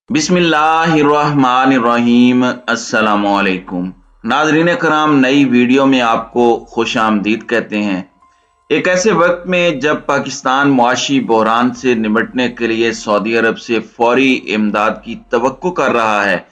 बिस्मिल्लाहिर्रहमानिर्रहीम। अस्सलामुअलैकुम नाज़रीन कराम, नई वीडियो में आपको खुश आमदीद कहते हैं। एक ऐसे वक्त में जब पाकिस्तान मुआशी बहरान से निपटने के लिए सऊदी अरब से फौरी इमदाद की तवक्को कर रहा है,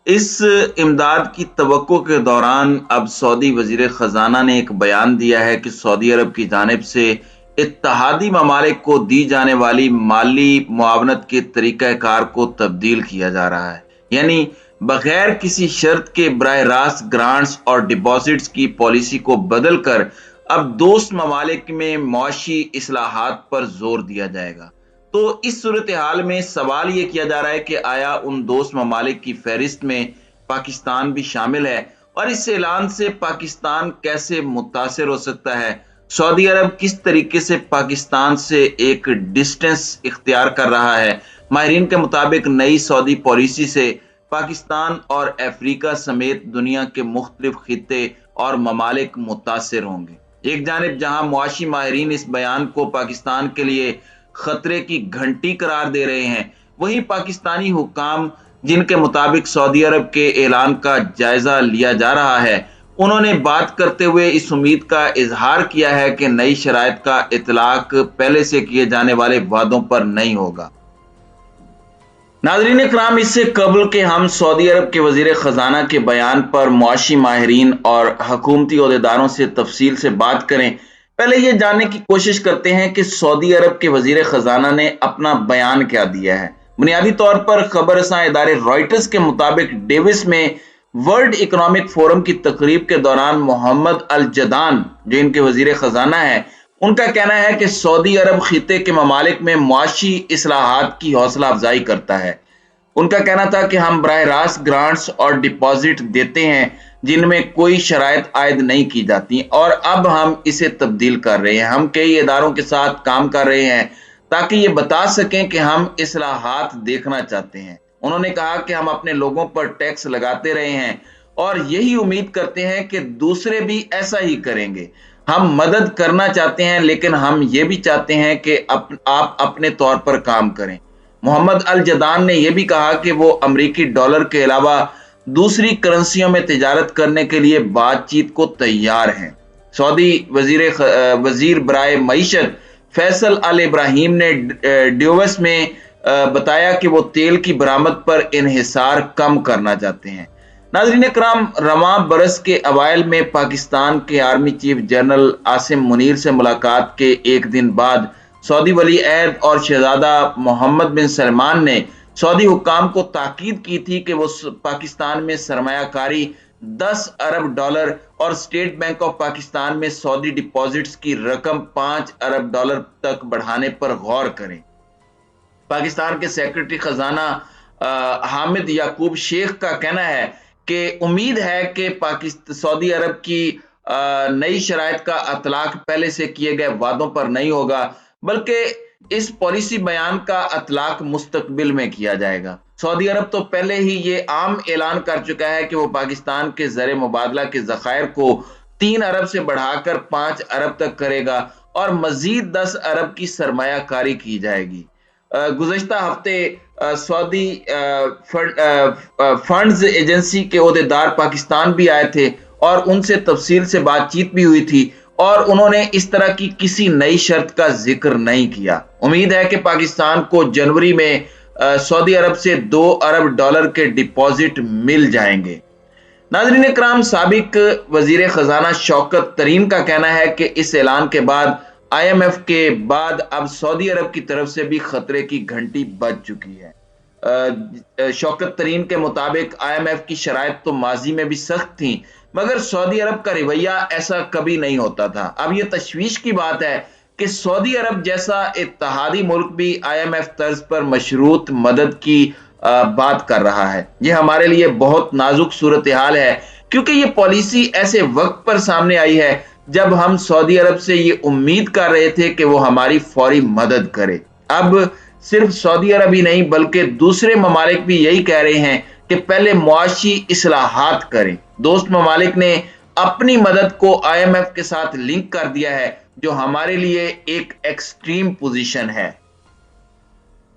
इस इमदाद की तवक्को के दौरान अब सऊदी वजीर खजाना ने एक बयान दिया है कि सऊदी अरब की जानिब से इत्तहादी ममालिक को दी जाने वाली माली मुआवनत के तरीक़ाकार को तब्दील किया जा रहा है। यानी बगैर किसी शर्त के बराह रास्त ग्रांट्स और डिपॉजिट्स की पॉलिसी को बदल कर अब दोस्त ममालिक में मुआशी इस्लाहात पर जोर दिया जाएगा। तो इस सूरत हाल में सवाल ये किया जा रहा है कि आया उन दोस्त ममालिक की फहरिस्त में पाकिस्तान भी शामिल है, और इस ऐलान से पाकिस्तान कैसे मुतासिर हो सकता है। सऊदी अरब किस तरीके से पाकिस्तान से एक डिस्टेंस इख्तियार कर रहा है। माहिरीन के मुताबिक नई सऊदी पॉलिसी से पाकिस्तान और अफ्रीका समेत दुनिया के मुख्तलिफ खित्ते और ममालिक मुतासिर होंगे। एक जानिब जहां मुआशी माहिरीन इस बयान को पाकिस्तान के लिए खतरे की घंटी करार दे रहे हैं, वहीं पाकिस्तानी हुक्काम जिनके मुताबिक सऊदी अरब के ऐलान का जायजा लिया जा रहा है, उन्होंने बात करते हुए इस उम्मीद का इजहार किया है कि नई शराइत का इतलाक पहले से किए जाने वाले वादों पर नहीं होगा। नाज़रीन इकराम, इससे कबल के हम सऊदी अरब के वजीर खजाना के बयान पर मुआशी माहिरीन और हुकूमती ओहदेदारों से तफसील से बात करें, पहले ये जानने की कोशिश करते हैं कि सऊदी अरब के वजीर खजाना ने अपना बयान क्या दिया है। बुनियादी तौर पर खबर रसां इदारे रॉयटर्स के मुताबिक डेविस में वर्ल्ड इकोनॉमिक फोरम की तकरीब के दौरान मोहम्मद अल जदान, जो इनके वजीर खजाना है, उनका कहना है कि सऊदी अरब खिते के ममालिक में मुआशी इस्लाहात की हौसला अफजाई करता है। उनका कहना था कि हम बराह रास्त ग्रांट्स और डिपॉजिट देते हैं जिनमें कोई शराइत आयद नहीं की जाती, और अब हम इसे तब्दील कर रहे हैं। हम कई इदारों के साथ काम कर रहे हैं ताकि ये बता सकें कि हम इस्लाहात देखना चाहते हैं। उन्होंने कहा कि हम अपने लोगों पर टैक्स लगाते रहे हैं और यही उम्मीद करते हैं कि दूसरे भी ऐसा ही करेंगे। हम मदद करना चाहते हैं, लेकिन हम ये भी चाहते हैं कि आप अपने तौर पर काम करें। मोहम्मद अल जदान ने यह भी कहा कि वो अमरीकी डॉलर के अलावा दूसरी करेंसियों में तिजारत करने के लिए बातचीत को तैयार हैं। सऊदी वजीर बराए मईशत फैसल अल इब्राहिम ने डेवोस में बताया कि वो तेल की बरामद पर इन्हिसार कम करना चाहते हैं। नाज़रीन इकराम, रवां बरस के अवाइल में पाकिस्तान के army chief general Asim Munir से मुलाकात के एक दिन बाद सऊदी वली अहद और शहजादा मोहम्मद बिन सलमान ने सऊदी हुक्काम को ताकीद की थी कि वो पाकिस्तान में सरमायाकारी 10 अरब डॉलर और स्टेट बैंक ऑफ पाकिस्तान में सऊदी डिपॉजिट्स की रकम 5 अरब डॉलर तक बढ़ाने पर गौर करें। पाकिस्तान के सेक्रेटरी खजाना हामिद याकूब शेख का कहना है कि उम्मीद है कि सऊदी अरब की नई शराइत का अतलाक पहले से किए गए वादों पर नहीं होगा, बल्कि इस पॉलिसी बयान का अतलाक मुस्तकबिल में किया जाएगा। सऊदी अरब तो पहले ही ये आम ऐलान कर चुका है कि वो पाकिस्तान के ज़र मुबादला के ज़खायर को 3 अरब से बढ़ाकर 5 अरब तक करेगा और मजीद 10 अरब की सरमायाकारी की जाएगी। गुज़श्ता हफ्ते सऊदी फंड्स एजेंसी के ओहदेदार पाकिस्तान भी आए थे और उनसे तफसील से बातचीत भी हुई थी, और उन्होंने इस तरह की किसी नई शर्त का जिक्र नहीं किया। उम्मीद है कि पाकिस्तान को जनवरी में सऊदी अरब से 2 अरब डॉलर के डिपॉजिट मिल जाएंगे। नाज़रीन इकराम, साबिक वजीर खजाना शौकत तरीन का कहना है कि इस ऐलान के बाद IMF के बाद अब सऊदी अरब की तरफ से भी खतरे की घंटी बज चुकी है। शौकत तरीन के मुताबिक IMF की शराइत तो माजी में भी सख्त थी, मगर सऊदी अरब का रवैया ऐसा कभी नहीं होता था। अब यह तशवीश की बात है कि सऊदी अरब जैसा इत्तहादी मुल्क भी IMF तर्ज पर मशरूत मदद की बात कर रहा है। यह हमारे लिए बहुत नाजुक सूरत हाल है, क्योंकि यह पॉलिसी ऐसे वक्त पर सामने आई है जब हम सऊदी अरब से ये उम्मीद कर रहे थे कि वो हमारी फौरी मदद करे। अब सिर्फ सऊदी अरब ही नहीं, बल्कि दूसरे ममालिक भी यही कह रहे हैं कि पहले मुआशी इस्लाहात करें। दोस्त ममालिक ने अपनी मदद को IMF के साथ लिंक कर दिया है, जो हमारे लिए एक एक्सट्रीम पोजीशन है।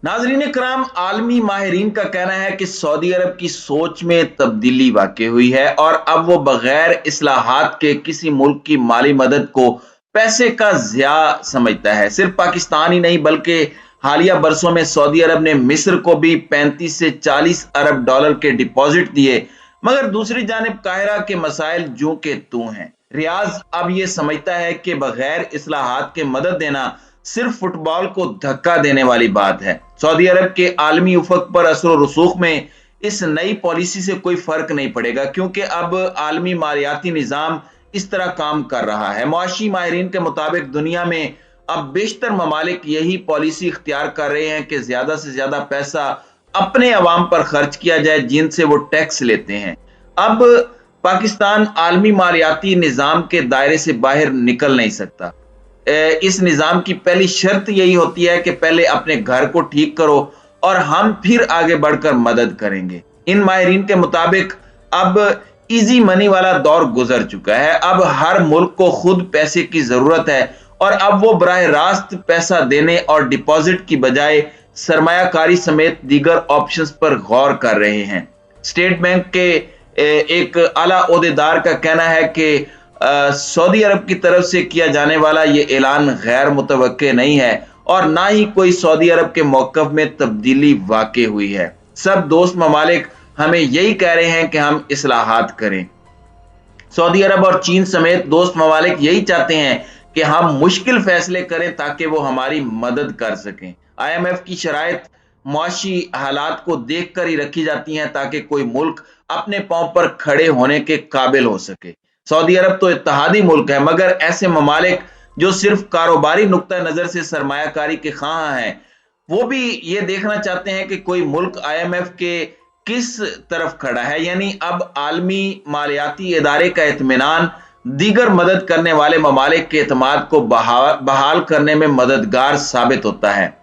नाजरीन कराम, आलमी माहिरीन का कहना है कि सऊदी अरब की सोच में तब्दीली वाक़ई हुई है और अब वो बगैर इस्लाहात के किसी मुल्क की माली मदद को पैसे का ज़िया समझता है। सिर्फ पाकिस्तान ही नहीं बल्कि हालिया बरसों में सऊदी अरब ने मिस्र को भी 35 से 40 अरब डॉलर के डिपॉजिट दिए, मगर दूसरी जानिब काहिरा के मसाइल जूं के तूं हैं। रियाज अब ये समझता है कि बगैर इस्लाहात के मदद देना सिर्फ फुटबॉल को धक्का देने वाली बात है। सऊदी अरब के आलमी उफक पर असर रसूख में इस नई पॉलिसी से कोई फर्क नहीं पड़ेगा, क्योंकि अब आलमी मालियाती निजाम इस तरह काम कर रहा है। मुआशी माहिरीन के मुताबिक दुनिया में अब बेशतर ममालिक यही पॉलिसी इख्तियार कर रहे हैं कि ज्यादा से ज्यादा पैसा अपने अवाम पर खर्च किया जाए जिनसे वो टैक्स लेते हैं। अब पाकिस्तान आलमी मालियाती निजाम के दायरे से बाहर निकल नहीं सकता। इस निजाम की पहली शर्त यही होती है कि पहले अपने घर को ठीक करो और हम फिर आगे बढ़कर मदद करेंगे। इन माहिरीन के मुताबिक अब इजी मनी वाला दौर गुजर चुका है। अब हर मुल्क को खुद पैसे की जरूरत है और अब वो बराह रास्त पैसा देने और डिपॉजिट की बजाय सरमायाकारी समेत दीगर ऑप्शंस पर गौर कर रहे हैं। स्टेट बैंक के एक आला ओहदेदार का कहना है कि सऊदी अरब की तरफ से किया जाने वाला ये ऐलान गैर मुतवक्के नहीं है और ना ही कोई सऊदी अरब के मौक़िफ़ में तब्दीली वाक़ई हुई है। सब दोस्त ममालिक हमें यही कह रहे हैं कि हम इस्लाहात करें। सऊदी अरब और चीन समेत दोस्त ममालिक यही चाहते हैं कि हम मुश्किल फैसले करें ताकि वो हमारी मदद कर सकें। IMF की शराइत मुआशी हालात को देख कर ही रखी जाती हैं ताकि कोई मुल्क अपने पांव पर खड़े होने के काबिल हो सके। सऊदी अरब तो इत्तेहादी मुल्क है, मगर ऐसे ममालिक जो सिर्फ कारोबारी नुक्ता नजर से सरमायाकारी के ख्वाह हैं, वो भी ये देखना चाहते हैं कि कोई मुल्क IMF के किस तरफ खड़ा है। यानी अब आलमी मालियाती इदारे का इत्मीनान दीगर मदद करने वाले ममालिक के एतमाद को बहाल करने में मददगार साबित होता है।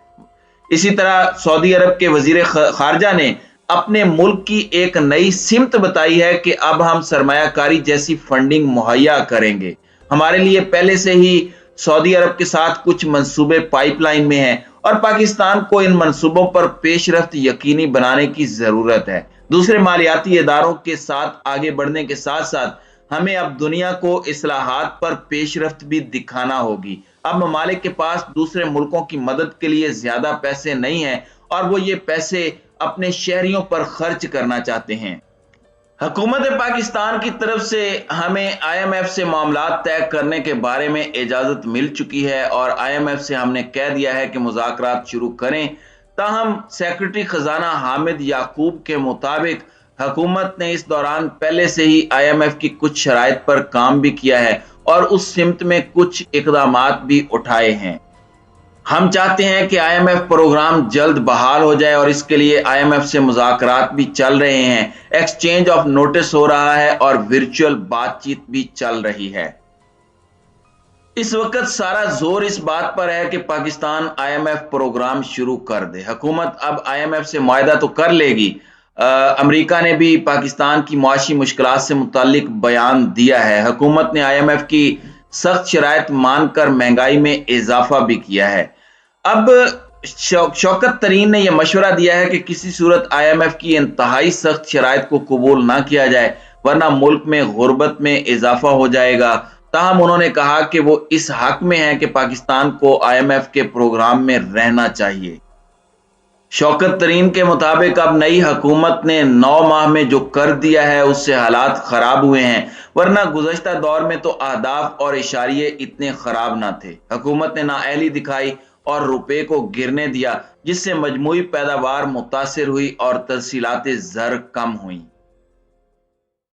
इसी तरह सऊदी अरब के वजीर खारजा ने अपने मुल्क की एक नई सिमत बताई है कि अब हम सरमायाकारी जैसी फंडिंग मुहैया करेंगे। हमारे लिए पहले से ही सऊदी अरब के साथ कुछ मंसूबे पाइपलाइन में हैं और पाकिस्तान को इन मंसूबों पर पेशरफ्त यकीनी बनाने की जरूरत है। दूसरे मालियाती इदारों के साथ आगे बढ़ने के साथ साथ हमें अब दुनिया को इस्लाहात पर पेशरफ्त भी दिखाना होगी। अब ममालिक के पास दूसरे मुल्कों की मदद के लिए ज्यादा पैसे नहीं हैं और वो ये पैसे अपने शहरियों पर खर्च करना चाहते हैं। हुकूमत पाकिस्तान की तरफ से हमें IMF से मामला तय करने के बारे में इजाजत मिल चुकी है और IMF से हमने कह दिया है कि मुज़ाकरात शुरू करें। ताहम सेक्रेटरी खजाना हामिद याकूब के मुताबिक हुकूमत ने इस दौरान पहले से ही IMF की कुछ शराइत पर काम भी किया है और उस सिमत में कुछ इक़दामात भी उठाए हैं। हम चाहते हैं कि IMF प्रोग्राम जल्द बहाल हो जाए और इसके लिए IMF से मुज़ाकरात भी चल रहे हैं, एक्सचेंज ऑफ नोटिस हो रहा है और वर्चुअल बातचीत भी चल रही है। इस वक्त सारा जोर इस बात पर है कि पाकिस्तान IMF प्रोग्राम शुरू कर दे। हुकूमत अब IMF से मुआहदा तो कर लेगी। अमेरिका ने भी पाकिस्तान की मुआशी मुश्किलात से मुताल्लिक बयान दिया है। हुकूमत ने IMF की सख्त शराइत मानकर महंगाई में इजाफा भी किया है। अब शौकत तरीन ने यह मशवरा दिया है कि किसी सूरत IMF की इंतहाई सख्त शराइत को कबूल ना किया जाए, वरना मुल्क में गुर्बत में इजाफा हो जाएगा। ताहम उन्होंने कहा कि वो इस हक में है कि पाकिस्तान को IMF के प्रोग्राम में रहना चाहिए। शौकत तरीन के मुताबिक अब नई हुकूमत ने 9 माह में जो कर दिया है उससे हालात खराब हुए हैं, वरना गुज़श्ता दौर में तो अहदाफ और इशारिये इतने खराब ना थे। हुकूमत ने नाअहली दिखाई और रुपए को गिरने दिया, जिससे मजमूई पैदावार मुतासिर हुई और तहसीलात ज़र कम हुई।